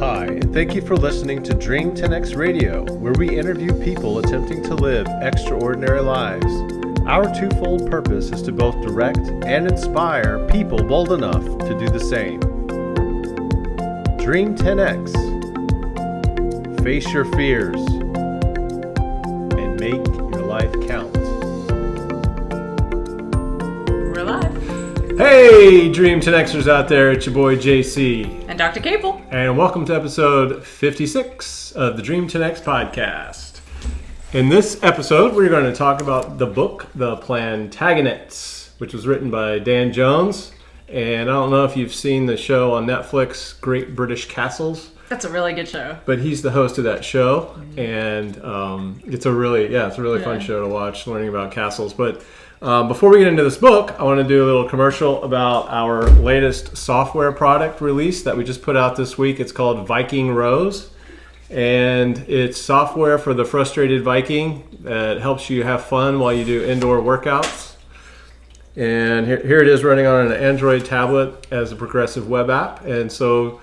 Hi, and thank you for listening to Dream 10X Radio, where we interview people attempting to live extraordinary lives. Our twofold purpose is to both direct and inspire people bold enough to do the same. Dream 10X. Face your fears and make your life count. We're live. Hey, Dream 10Xers out there, it's your boy JC. And Dr. Cable. And welcome to episode 56 of the Dream 10X podcast. In this episode, we're going to talk about the book, The Plantagenets, which was written by Dan Jones. And I don't know if you've seen the show on Netflix, Great British Castles. That's a really good show. But he's the host of that show. And it's a really fun show to watch, learning about castles. But before we get into this book, I want to do a little commercial about our latest software product release that we just put out this week. It's called Viking Rose, and it's software for the frustrated Viking that helps you have fun while you do indoor workouts. And here it is running on an Android tablet as a progressive web app. And so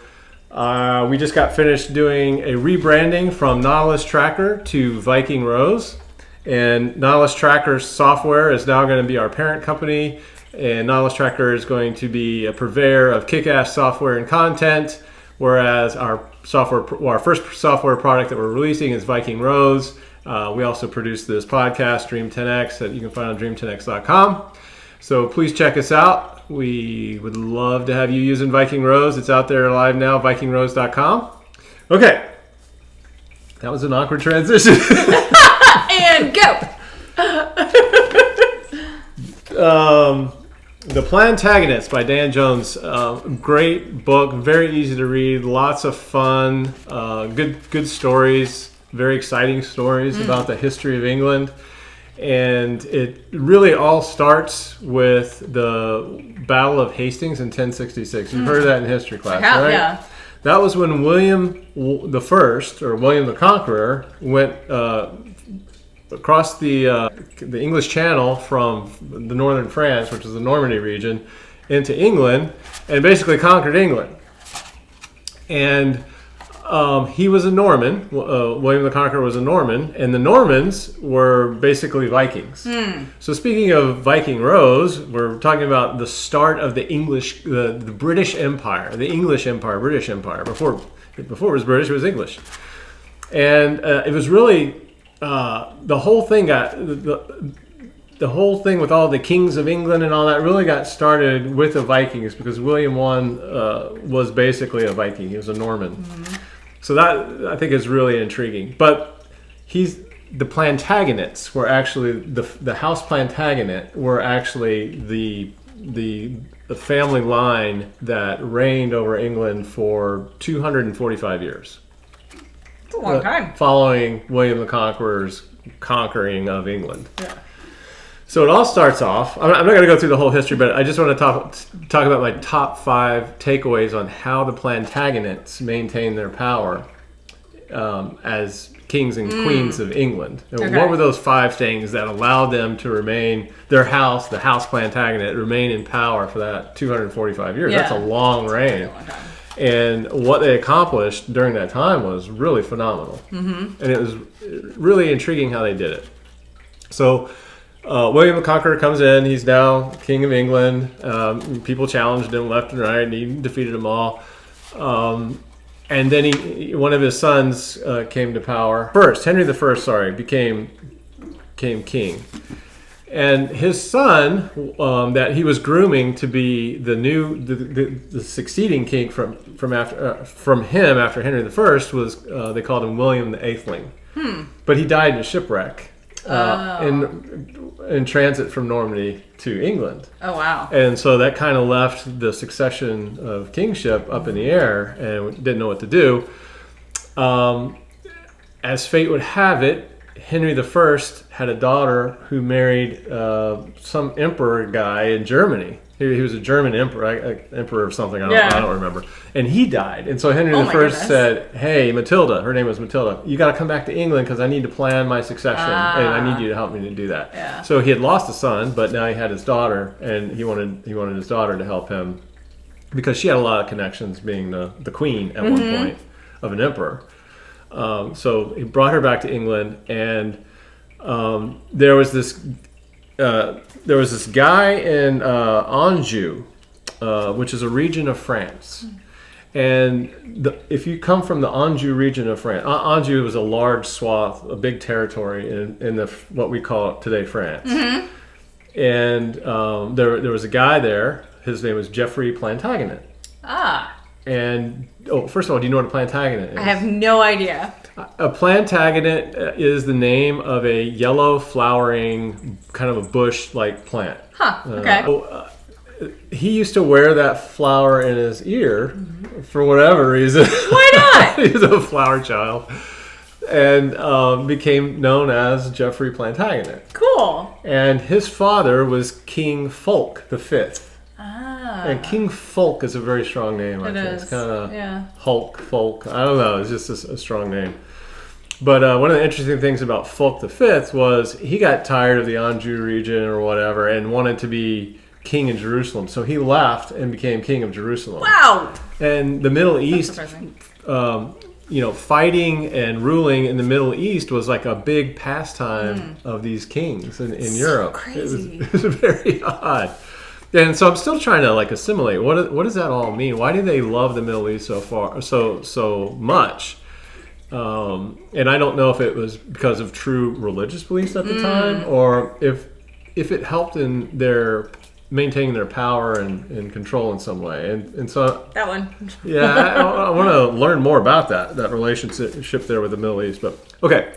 we just got finished doing a rebranding from Nautilus Tracker to Viking Rose. And Nautilus Tracker software is now going to be our parent company, and Nautilus Tracker is going to be a purveyor of kick-ass software and content, whereas our first software product that we're releasing is Viking Rose. We also produce this podcast, Dream 10X, that you can find on dream10x.com. So please check us out. We would love to have you using Viking Rose. It's out there live now, vikingrose.com. Okay, that was an awkward transition. And go! The Plantagenets by Dan Jones. Great book, very easy to read, lots of fun, good stories, very exciting stories about the history of England. And it really all starts with the Battle of Hastings in 1066. You've heard of that in history class, right? Yeah. That was when William the First, or William the Conqueror, went across the English Channel from the northern France, which is the Normandy region, into England, and basically conquered England. And he was a Norman. William the Conqueror was a Norman, and the Normans were basically Vikings. So speaking of Viking Rose, we're talking about the start of the British Empire, the English Empire, British Empire. Before it was British, it was English, and it was really the whole thing with all the kings of England and all that really got started with the Vikings, because William I was basically a Viking. He was a Norman. So that, I think, is really intriguing. But the Plantagenets were actually, the House Plantagenet were actually the family line that reigned over England for 245 years. It's a long time. Following William the Conqueror's conquering of England. Yeah. So it all starts off, I'm not going to go through the whole history, but I just want to talk about my top 5 takeaways on how the Plantagenets maintained their power as kings and queens of England. And what were those 5 things that allowed them to remain, the House Plantagenet, remain in power for that 245 years? Yeah. That's a long reign. That's a long time. And what they accomplished during that time was really phenomenal. And it was really intriguing how they did it. So William the Conqueror comes in. He's now king of England. People challenged him left and right, and he defeated them all. And then one of his sons came to power. Henry I, became king. And his son, that he was grooming to be the succeeding king from him after Henry I, was they called him William the Eighthling. But he died in a shipwreck in transit from Normandy to England. Oh, wow. And so that kind of left the succession of kingship up in the air, and didn't know what to do. As fate would have it, Henry I had a daughter who married some emperor guy in Germany. He was a German emperor of something, I don't remember. And he died. And so Henry I said, hey, Matilda, her name was Matilda, you got to come back to England because I need to plan my succession, and I need you to help me to do that. Yeah. So he had lost a son, but now he had his daughter, and he wanted his daughter to help him because she had a lot of connections, being the queen at one point of an emperor. So he brought her back to England, and there was this guy in Anjou, which is a region of France. And if you come from the Anjou region of France, Anjou was a large swath, a big territory in what we call today France. And there was a guy there. His name was Geoffrey Plantagenet. And first of all, do you know what a Plantagenet is? I have no idea. A Plantagenet is the name of a yellow flowering kind of a bush-like plant. Okay. He used to wear that flower in his ear for whatever reason. Why not? He was a flower child. And became known as Geoffrey Plantagenet. Cool. And his father was King Fulk V. And King Fulk is a very strong name, I think. Is. It's kind of Hulk, Folk. I don't know. It's just a strong name. But one of the interesting things about Fulk V was he got tired of the Anjou region or whatever and wanted to be king in Jerusalem. So he left and became king of Jerusalem. Wow. And the Middle East, fighting and ruling in the Middle East was like a big pastime of these kings in Europe. Crazy. It was very odd. And so I'm still trying to assimilate. What does that all mean? Why do they love the Middle East so much? And I don't know if it was because of true religious beliefs at the time, or if it helped in their maintaining their power and control in some way. And so that one. I want to learn more about that relationship there with the Middle East. But okay.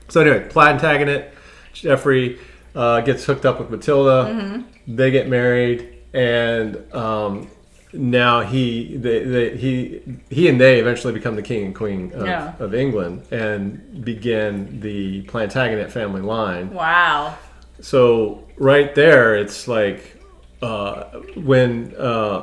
So anyway, Plantagenet, Geoffrey gets hooked up with Matilda. They get married, and now he and they eventually become the king and queen of England and begin the Plantagenet family line. Wow. So right there, it's like when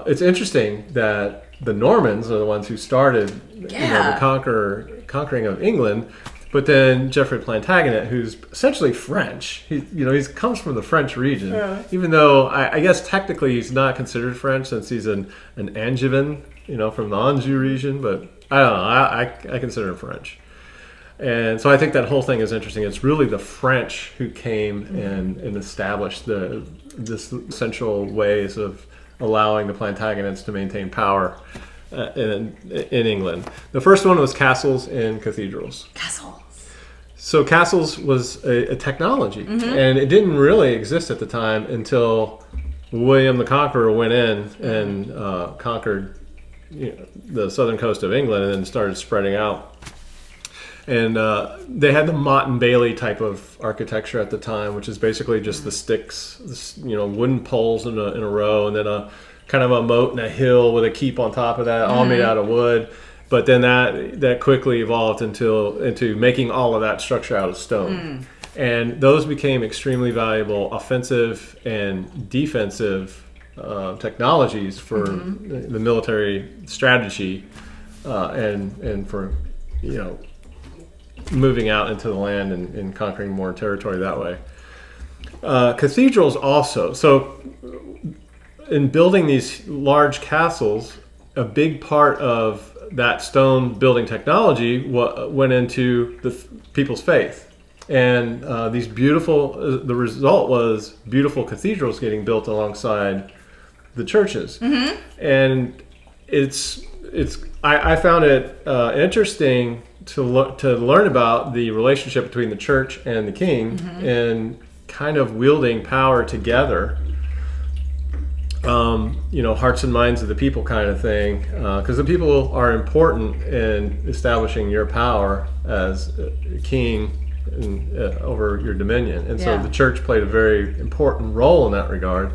it's interesting that the Normans are the ones who started the conquering of England. But then Geoffrey Plantagenet, who's essentially French, he comes from the French region, even though I guess technically he's not considered French since he's an Angevin, from the Anjou region. But I don't know, I consider him French. And so I think that whole thing is interesting. It's really the French who came and established this essential ways of allowing the Plantagenets to maintain power in England. The first one was castles and cathedrals. Castles. So castles was a technology, and it didn't really exist at the time until William the Conqueror went in and conquered the southern coast of England and then started spreading out. And they had the Motte and Bailey type of architecture at the time, which is basically just the sticks, wooden poles in a row, and then a kind of a moat and a hill with a keep on top of that, all made out of wood. But then that quickly evolved into making all of that structure out of stone. And those became extremely valuable offensive and defensive technologies for the military strategy and for moving out into the land and conquering more territory that way. Cathedrals also. So in building these large castles, a big part of that stone building technology went into the people's faith. And the result was beautiful cathedrals getting built alongside the churches. And I found it interesting to learn about the relationship between the church and the king and kind of wielding power together. Hearts and minds of the people kind of thing, because the people are important in establishing your power as a king over your dominion. And so the church played a very important role in that regard.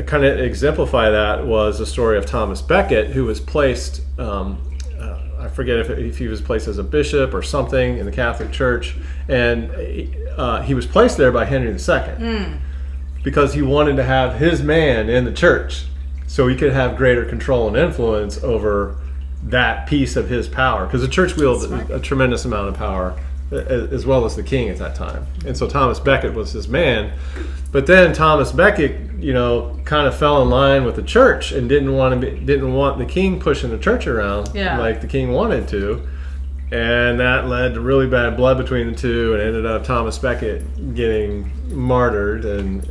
Kind of exemplify that was the story of Thomas Becket, who was placed, I forget if he was placed as a bishop or something in the Catholic Church, and he was placed there by Henry II because he wanted to have his man in the church so he could have greater control and influence over that piece of his power, because the church wielded a tremendous amount of power as well as the king at that time. And so Thomas Becket was his man. But then Thomas Becket, kind of fell in line with the church and didn't want the king pushing the church around like the king wanted to. And that led to really bad blood between the two, and ended up Thomas Becket getting martyred and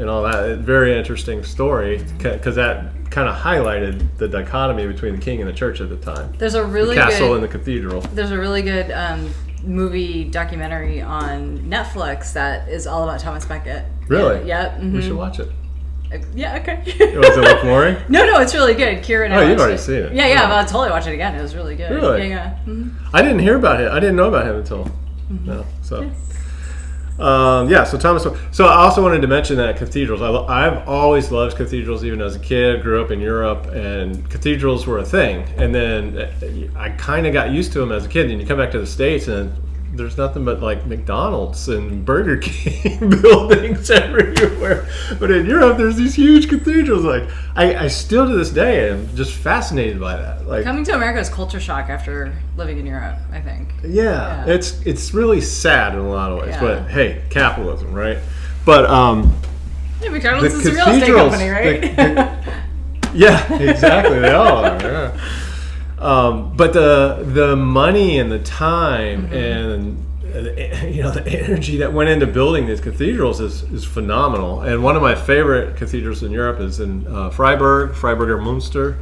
all that. Very interesting story, because that kind of highlighted the dichotomy between the king and the church at the time. There's a really the castle good, and the cathedral. There's a really good movie documentary on Netflix that is all about Thomas Becket. Really? Yeah. Mm-hmm. We should watch it. Yeah, okay. Was it with Maury? No, it's really good. Kieran. Oh, you've already seen it. Yeah, but I'll totally watch it again. It was really good. Really? Yeah. Mm-hmm. I didn't hear about him. I didn't know about him until now. So, so Thomas. So I also wanted to mention that cathedrals. I've always loved cathedrals, even as a kid. Grew up in Europe, and cathedrals were a thing. And then I kind of got used to them as a kid. And you come back to the States, and there's nothing but like McDonald's and Burger King buildings everywhere. But in Europe, there's these huge cathedrals. Like I still to this day am just fascinated by that. Like coming to America is culture shock after living in Europe, I think. Yeah. It's really sad in a lot of ways. Yeah. But hey, capitalism, right? But McDonald's is a real estate company, right? Yeah, exactly. They all are. Yeah. But the money and the time and the energy that went into building these cathedrals is phenomenal. And one of my favorite cathedrals in Europe is in Freiburger Münster.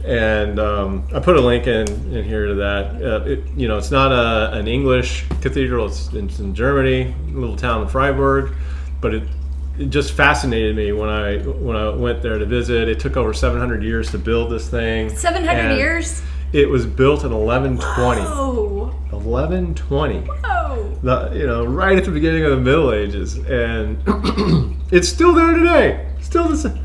And I put a link in here to that. It's not an English cathedral. It's in Germany, a little town in Freiburg, but it just fascinated me when I went there to visit. It took over 700 years to build this thing. 700 years? It was built in 1120. Whoa. 1120. Whoa. Right at the beginning of the Middle Ages, and it's still there today. Still the same.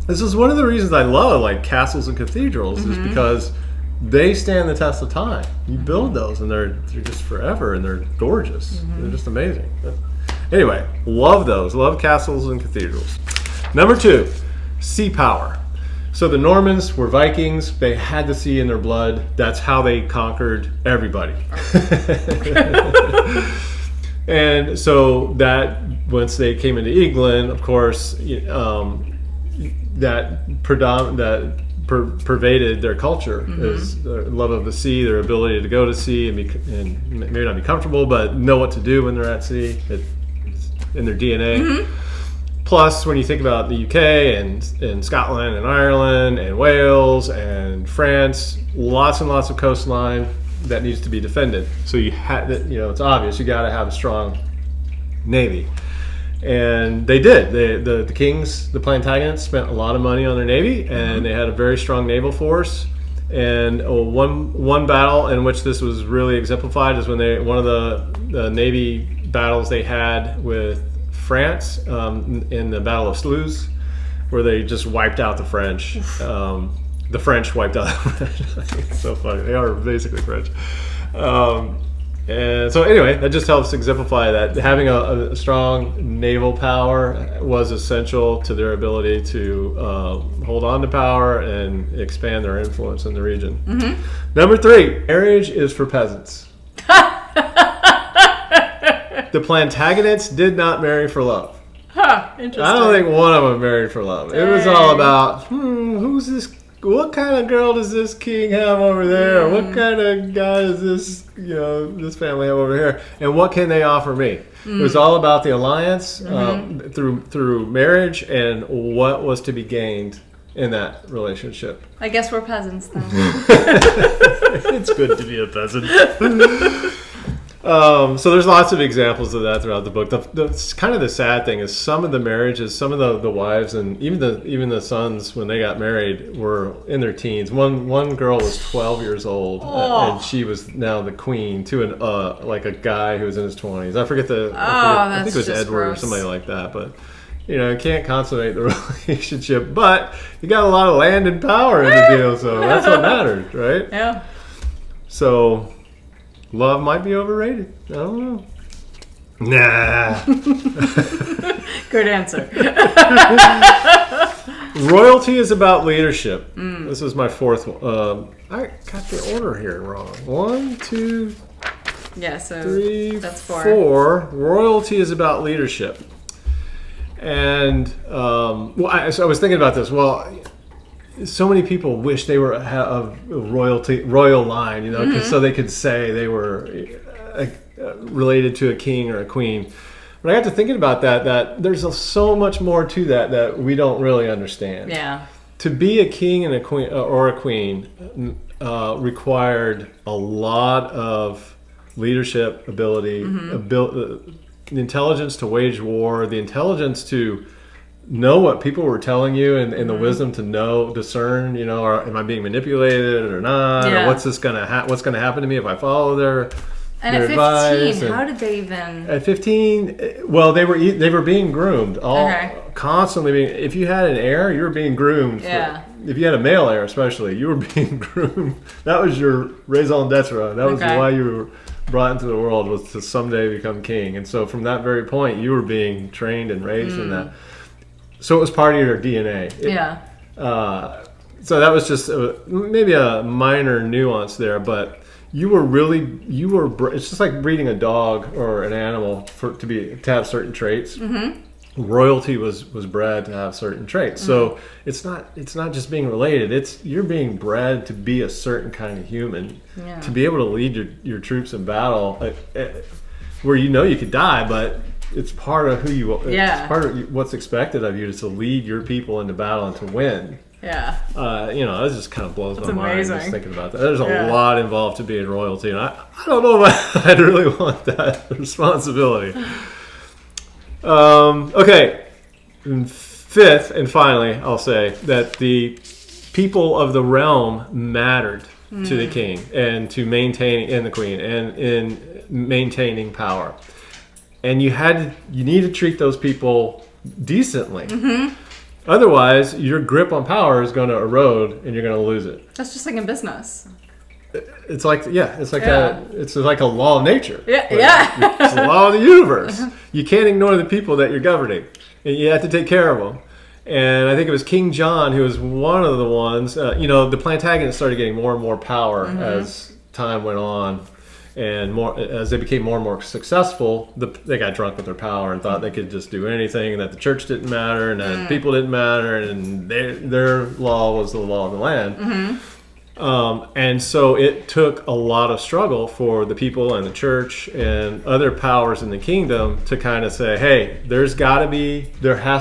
This is one of the reasons I love like castles and cathedrals, is because they stand the test of time. You build those, and they're just forever, and they're gorgeous. They're just amazing. But anyway, love those. Love castles and cathedrals. Number 2, sea power. So the Normans were Vikings. They had the sea in their blood. That's how they conquered everybody. And so that once they came into England, of course, that pervaded their culture, is their love of the sea, their ability to go to sea and maybe not be comfortable, but know what to do when they're at sea. It's in their DNA. Plus, when you think about the UK and Scotland and Ireland and Wales and France, lots and lots of coastline that needs to be defended. So it's obvious you got to have a strong navy. And they did. The kings, the Plantagenets, spent a lot of money on their navy, and they had a very strong naval force. And one battle in which this was really exemplified is when one of the navy battles they had with France in the Battle of Sluys, where they just wiped out the French. The French wiped out the French. It's so funny. They are basically French. And so anyway, that just helps exemplify that having a strong naval power was essential to their ability to hold on to power and expand their influence in the region. Number 3, marriage is for peasants. The Plantagenets did not marry for love. Interesting. I don't think one of them married for love. It was all about, who's this? What kind of girl does this king have over there? What kind of guy does this family have over here? And what can they offer me? It was all about the alliance through marriage and what was to be gained in that relationship. I guess we're peasants then. It's good to be a peasant. So there's lots of examples of that throughout the book. The kind of the sad thing is some of the marriages, some of the wives, and even the sons when they got married were in their teens. One girl was 12 years old, and she was now the queen to a guy who was in his 20s. I forget I think it was Edward gross. or somebody like that, but. You can't consummate the relationship, but you got a lot of land and power in the deal, so that's what matters, right? Yeah. So, love might be overrated. I don't know. Nah. Good answer. Royalty is about leadership. This is my 4th one. I got the order here wrong. 1, 2. Yeah, so 3, that's 4. 4. Royalty is about leadership. And so I was thinking about this. Well, so many people wish they were of royal line, you know, so they could say they were related to a king or a queen. But I got to thinking about that there's so much more to that we don't really understand. Yeah. To be a king and a queen or a queen required a lot of leadership ability, the intelligence to wage war, the intelligence to know what people were telling you, and the wisdom to discern, you know, am I being manipulated or not? Yeah. Or what's gonna happen to me if I follow their And at 15, advice? how did they even? At 15, well, they were being groomed, constantly being. If you had an heir, you were being groomed. Yeah. If you had a male heir, especially, you were being groomed. That was your raison d'etre. That was why you were brought into the world, was to someday become king. And so from that very point, you were being trained and raised in that. So it was part of your DNA. So that was just maybe a minor nuance there, but it's just like breeding a dog or an animal to have certain traits. Royalty was bred to have certain traits. So it's not just being related. You're being bred to be a certain kind of human, to be able to lead your troops in battle, where you could die, but it's part of who you are. It's part of what's expected of you, is to lead your people into battle and to win. Yeah. That just kind of blows my mind just thinking about that. There's a lot involved to being royalty, and I don't know if I'd really want that responsibility. Okay. And 5th, and finally, I'll say that the people of the realm mattered to the king and to maintaining, and the queen, and in maintaining power. And you need to treat those people decently. Otherwise, your grip on power is going to erode, and you're going to lose it. That's just like in business. It's like that. It's like a law of nature. It's a law of the universe. You can't ignore the people that you're governing, and you have to take care of them. And I think it was King John who was one of the ones. The Plantagenets started getting more and more power as time went on. And as they became more and more successful, they got drunk with their power and thought they could just do anything, and that the church didn't matter, and that people didn't matter, and their law was the law of the land. And so it took a lot of struggle for the people and the church and other powers in the kingdom to kind of say, hey, there has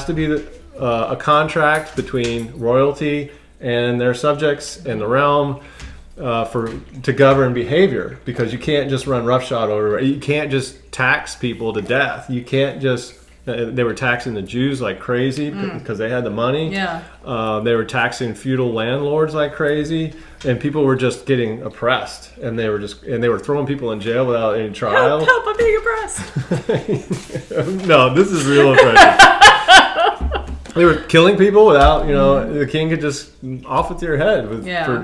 to be a contract between royalty and their subjects and the realm, to govern behavior, because you can't just run roughshod over it. You can't just tax people to death. You can't just. They were taxing the Jews like crazy because they had the money. They were taxing feudal landlords like crazy, and people were just getting oppressed, and they were throwing people in jail without any trial. Help! I'm being oppressed. No, this is real oppression. They were killing people without, the king could just off with your head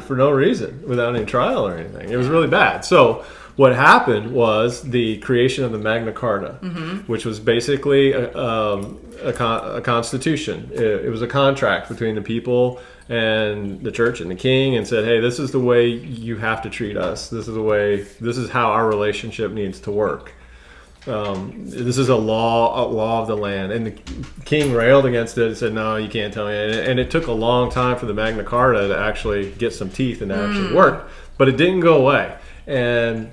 for no reason, without any trial or anything. It was really bad. So what happened was the creation of the Magna Carta, which was basically a constitution. It was a contract between the people and the church and the king, and said, hey, this is the way you have to treat us. This is how our relationship needs to work. This is a law of the land. And the king railed against it and said, no, you can't tell me. And it took a long time for the Magna Carta to actually get some teeth and to actually work. But it didn't go away. And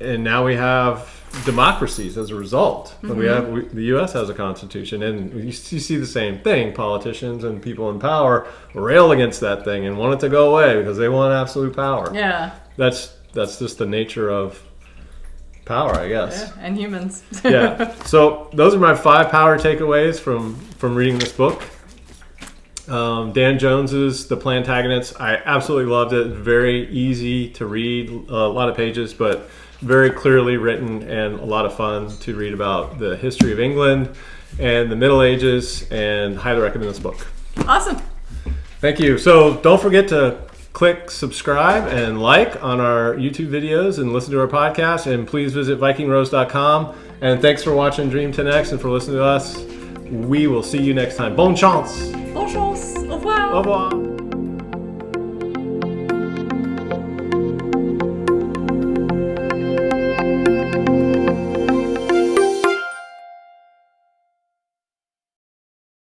now we have democracies as a result. The U.S. has a constitution, and you see the same thing. Politicians and people in power rail against that thing and want it to go away because they want absolute power. Yeah. That's just the nature of power, I guess. Yeah, and humans. Yeah. So those are my 5 power takeaways from reading this book. Dan Jones's The Plantagenets. I absolutely loved it. Very easy to read, a lot of pages, but very clearly written and a lot of fun to read about the history of England and the Middle Ages, and highly recommend this book. Awesome. Thank you. So don't forget to click subscribe and like on our YouTube videos and listen to our podcast, and please visit vikingrose.com. And thanks for watching Dream 10X and for listening to us. We will see you next time. Bonne chance. Bonne chance. Au revoir. Au revoir.